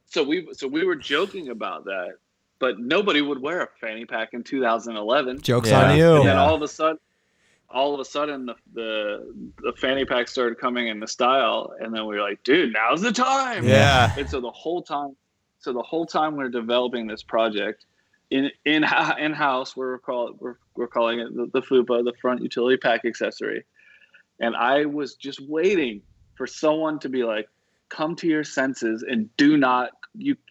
So we were joking about that, but nobody would wear a fanny pack in 2011. Jokes on you. And then all of a sudden, the fanny pack started coming into style, and then we were like, dude, now's the time. Yeah. And so the whole time we're developing this project in house, we're calling it the FUPA, the front utility pack accessory. And I was just waiting for someone to be like, come to your senses and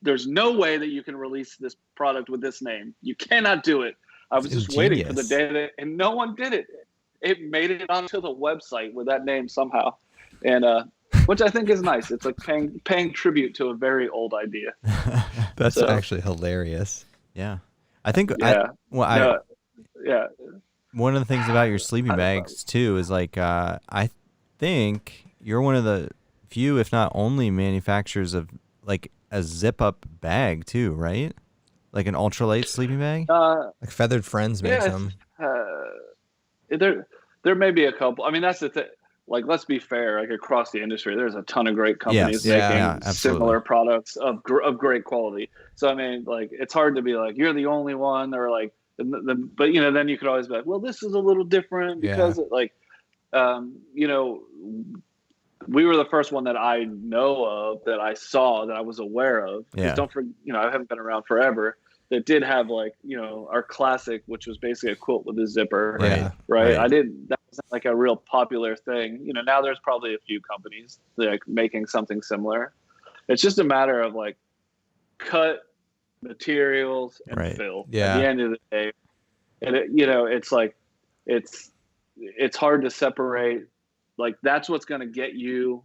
there's no way that you can release this product with this name. You cannot do it. I was just waiting for the day and no one did it. It made it onto the website with that name somehow. And, which I think is nice. It's like paying tribute to a very old idea. That's actually hilarious. Yeah. I think, one of the things about your sleeping bags too is like, I think you're one of the few, if not only, manufacturers of like a zip up bag too, right? Like an ultralight sleeping bag? Like Feathered Friends makes them. There may be a couple. I mean, that's the thing. Like, let's be fair. Like across the industry, there's a ton of great companies making similar products of great quality. So I mean, like, it's hard to be like you're the only one, or like, but you know, then you could always be like, well, this is a little different because we were the first one that I know of, that I saw, that I was aware of. Yeah. Don't forget, I haven't been around forever. That did have like, our classic, which was basically a quilt with a zipper. Right. That wasn't like a real popular thing. Now there's probably a few companies like making something similar. It's just a matter of like cut, materials, and fill. Yeah. At the end of the day, and it's like it's hard to separate. Like that's what's going to get you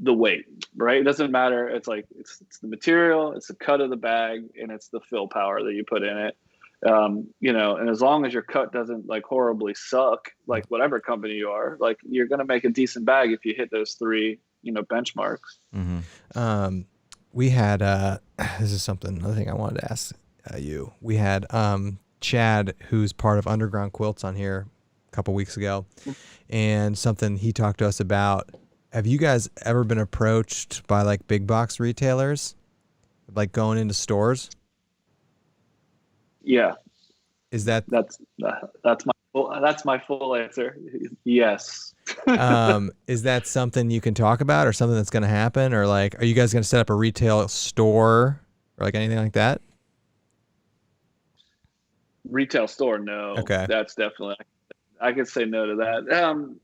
the weight, right? It doesn't matter. It's like it's the material, it's the cut of the bag, and it's the fill power that you put in it. And as long as your cut doesn't like horribly suck, like whatever company you are, like you're going to make a decent bag if you hit those three, benchmarks. Mm-hmm. We had this is another thing I wanted to ask you. We had Chad, who's part of Underground Quilts, on here a couple weeks ago, and something he talked to us about. Have you guys ever been approached by like big box retailers, like going into stores? Yeah. Is that's my full answer? Yes. Is that something you can talk about, or something that's going to happen, or like, are you guys going to set up a retail store or like anything like that? Retail store? No. Okay. That's definitely, I could say no to that.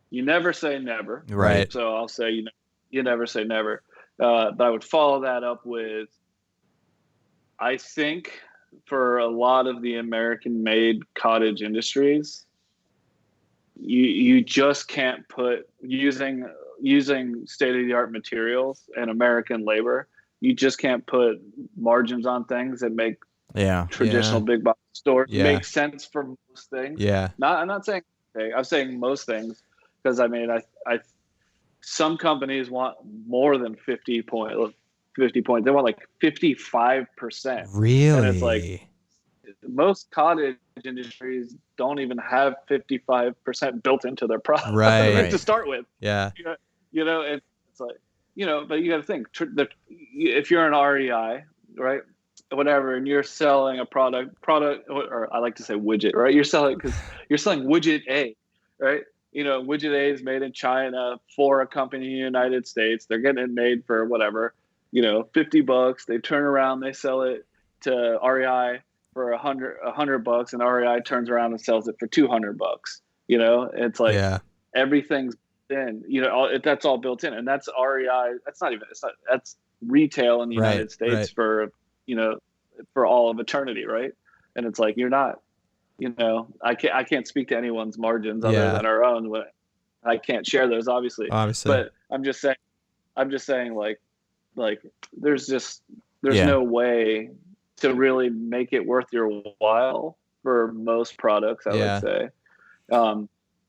You never say never. Right. So I'll say, you never say never. But I would follow that up with, I think for a lot of the American-made cottage industries, you just can't put using state-of-the-art materials and American labor. You just can't put margins on things that make traditional big box stores make sense for most things. Yeah. I'm not saying I'm saying most things, because I mean I some companies want more than 50 points. They want like 55%. Really? And it's like most cottage industries don't even have 55% built into their product to start with. Yeah. It's like, but you got to think, if you're an REI, right, whatever, and you're selling a product, or I like to say widget, right? You're selling widget A, right? Widget A is made in China for a company in the United States. They're getting it made for whatever, $50. They turn around, they sell it to REI for $100, and REI turns around and sells it for $200. It's like everything's in, that's all built in, and that's REI. That's retail in the United States for all of eternity, right? And it's like, you're not, I can't speak to anyone's margins other than our own. I can't share those obviously. Obviously. But I'm just saying like there's Yeah. no way to really make it worth your while for most products, I Yeah. would say.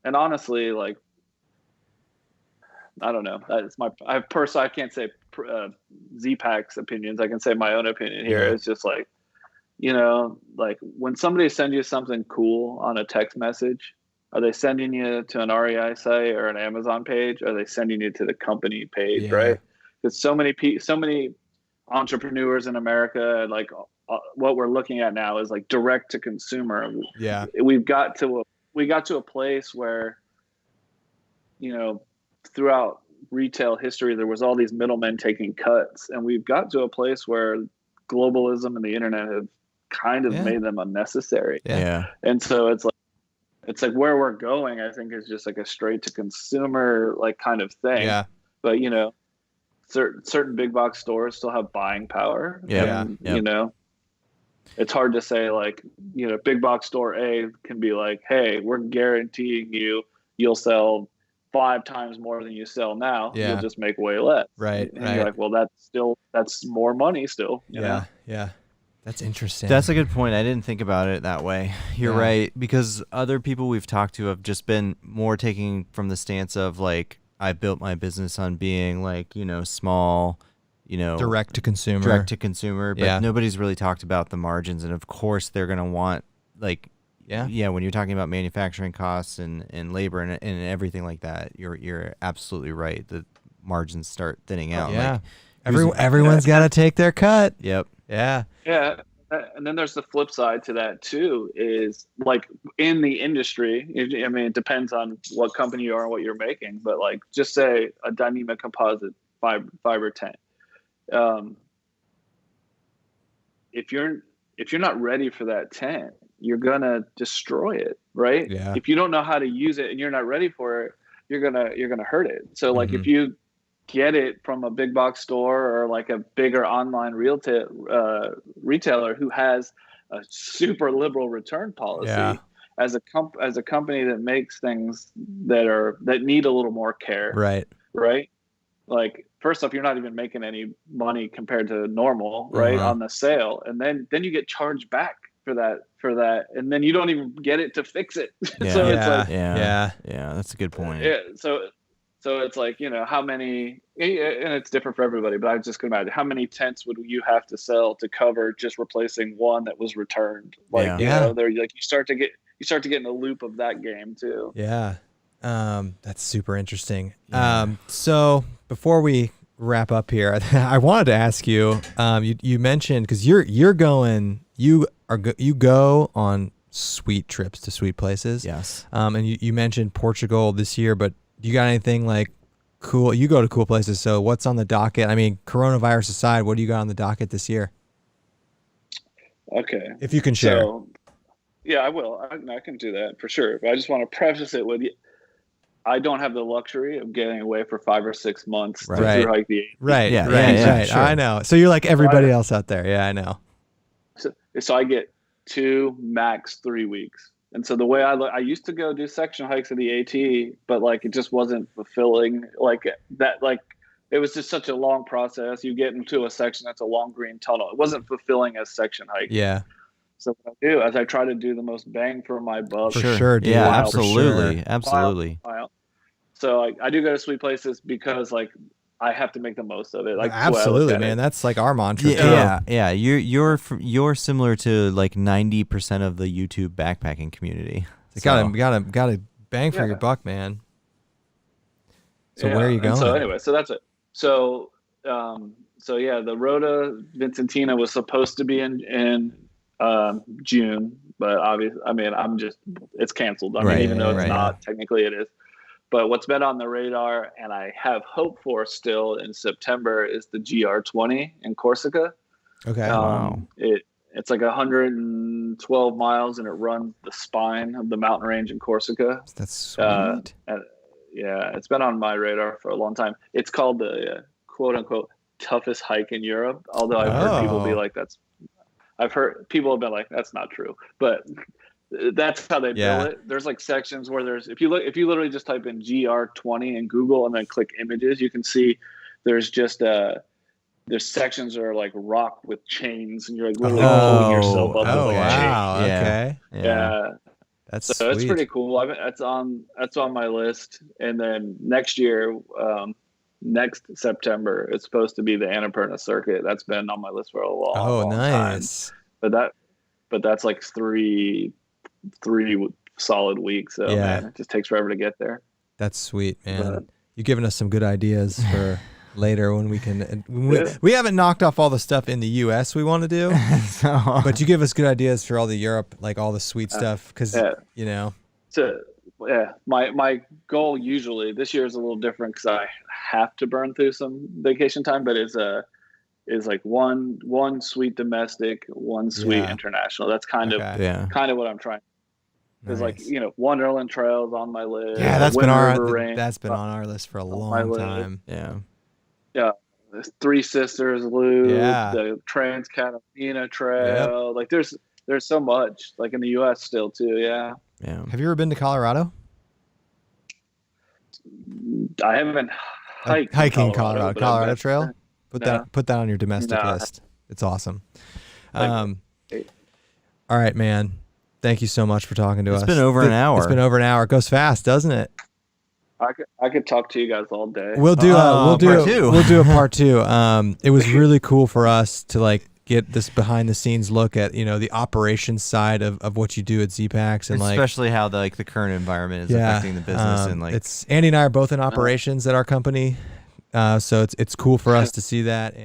And honestly, like, I don't know. I can't say Zpacks opinions. I can say my own opinion here. Yeah. It's just like, you know, like when somebody sends you something cool on a text message, are they sending you to an REI site or an Amazon page? Or are they sending you to the company page, Yeah. right? Because so many entrepreneurs in America, like what we're looking at now is like direct to consumer. Yeah. We got to a place where, you know, throughout retail history, there was all these middlemen taking cuts, and we've got to a place where globalism and the internet have kind of made them unnecessary. Yeah. And so it's like where we're going, I think, is just like a straight to consumer like kind of thing. Yeah. But you know, certain big box stores still have buying power. Yeah. And, you know, it's hard to say like, you know, big box store A can be like, hey, we're guaranteeing you'll sell 5 times more than you sell now. Yeah. You'll just make way less. Right. And you're like, well, that's more money still. You know? Yeah. That's interesting. That's a good point. I didn't think about it that way. You're right, because other people we've talked to have just been more taking from the stance of like, I built my business on being like, you know, small, you know, direct to consumer. But nobody's really talked about the margins. And of course they're going to want like, when you're talking about manufacturing costs and labor and everything like that, you're absolutely right. The margins start thinning out. Yeah. Like, everyone's got to take their cut. Yep. Yeah. Yeah. And then there's the flip side to that too, is like in the industry, I mean, it depends on what company you are and what you're making, but like just say a Dyneema composite fiber tent. If you're not ready for that tent, you're gonna destroy it, right? Yeah. If you don't know how to use it and you're not ready for it, you're gonna hurt it. So like if you get it from a big box store or like a bigger online retailer who has a super liberal return policy, as a company that makes things that need a little more care, right? Like first off, you're not even making any money compared to normal, right, on the sale, and then you get charged back for that, and then you don't even get it to fix it. So it's like, that's a good point. Yeah, so it's like, you know, how many, and it's different for everybody, but I just can imagine how many tents would you have to sell to cover just replacing one that was returned? Like, you know, they're like, you start to get in the loop of that game too. Yeah. That's super interesting. So before we wrap up here, I wanted to ask you, you mentioned, cause you go on sweet trips to sweet places. Yes. And you mentioned Portugal this year, but do you got anything like cool? You go to cool places. So what's on the docket? I mean, coronavirus aside, what do you got on the docket this year? Okay. If you can share. So, yeah, I will. I can do that for sure. But I just want to preface it with, I don't have the luxury of getting away for 5 or 6 months to through hike the AT. Right. Sure. I know. So you're like everybody else out there. Yeah, I know. So I get 2, max 3 weeks. And so the way I used to go do section hikes of the AT, but like it just wasn't fulfilling like that. Like it was just such a long process. You get into a section that's a long green tunnel. It wasn't fulfilling as section hike. Yeah. So what I do is I try to do the most bang for my buck. For sure, dude. Yeah, absolutely. So I do go to sweet places because like I have to make the most of it. Like absolutely, man. That's like our mantra. Yeah. You're similar to like 90% of the YouTube backpacking community. Gotta bang for your buck, man. So where are you going? So anyway, so that's it. So the Rota Vincentina was supposed to be in June, but obviously, I mean, it's canceled. I mean, even though it's not, technically it is. But what's been on the radar, and I have hope for still in September, is the GR20 in Corsica. Okay. Wow. It's like 112 miles, and it runs the spine of the mountain range in Corsica. That's sweet. It's been on my radar for a long time. It's called the quote unquote toughest hike in Europe. Although I've heard people be like, I've heard people have been like, that's not true. But That's how they Yeah. bill it. There's like sections where if you literally just type in GR20 in Google and then click images, you can see there's just there's sections that are like rock with chains, and you're like literally pulling yourself up. Oh, with a wow. chain. Okay. Yeah. That's So it's sweet. pretty cool. That's on my list. And then next year, next September, it's supposed to be the Annapurna circuit. That's been on my list for a long nice. time. But that's like three solid weeks. So man, it just takes forever to get there. That's sweet, man. But, You're giving us some good ideas for later when we can. We haven't knocked off all the stuff in the U.S. we want to do, but you give us good ideas for all the Europe, like all the sweet stuff, because you know. So my goal usually this year is a little different because I have to burn through some vacation time, but is like one sweet domestic, one sweet international. That's kind of what I'm trying. There's like, you know, Wonderland Trail's on my list. Yeah, that's been on our list for a long time. Yeah. There's Three Sisters Loop, Yeah. the Trans Catalina Trail. Like there's so much like in the US still too. Yeah. Yeah. Have you ever been to Colorado? I haven't hiking Colorado Trail. Put that on your domestic list. It's awesome. All right, man. Thank you so much for talking to us. It's been over an hour. It's been over an hour. It goes fast, doesn't it? I could talk to you guys all day. We'll do part two. We'll do a part two. It was really cool for us to like get this behind the scenes look at, you know, the operations side of what you do at Zpacks, and especially how the current environment is affecting the business, and like it's Andy and I are both in operations at our company, so it's cool for us to see that.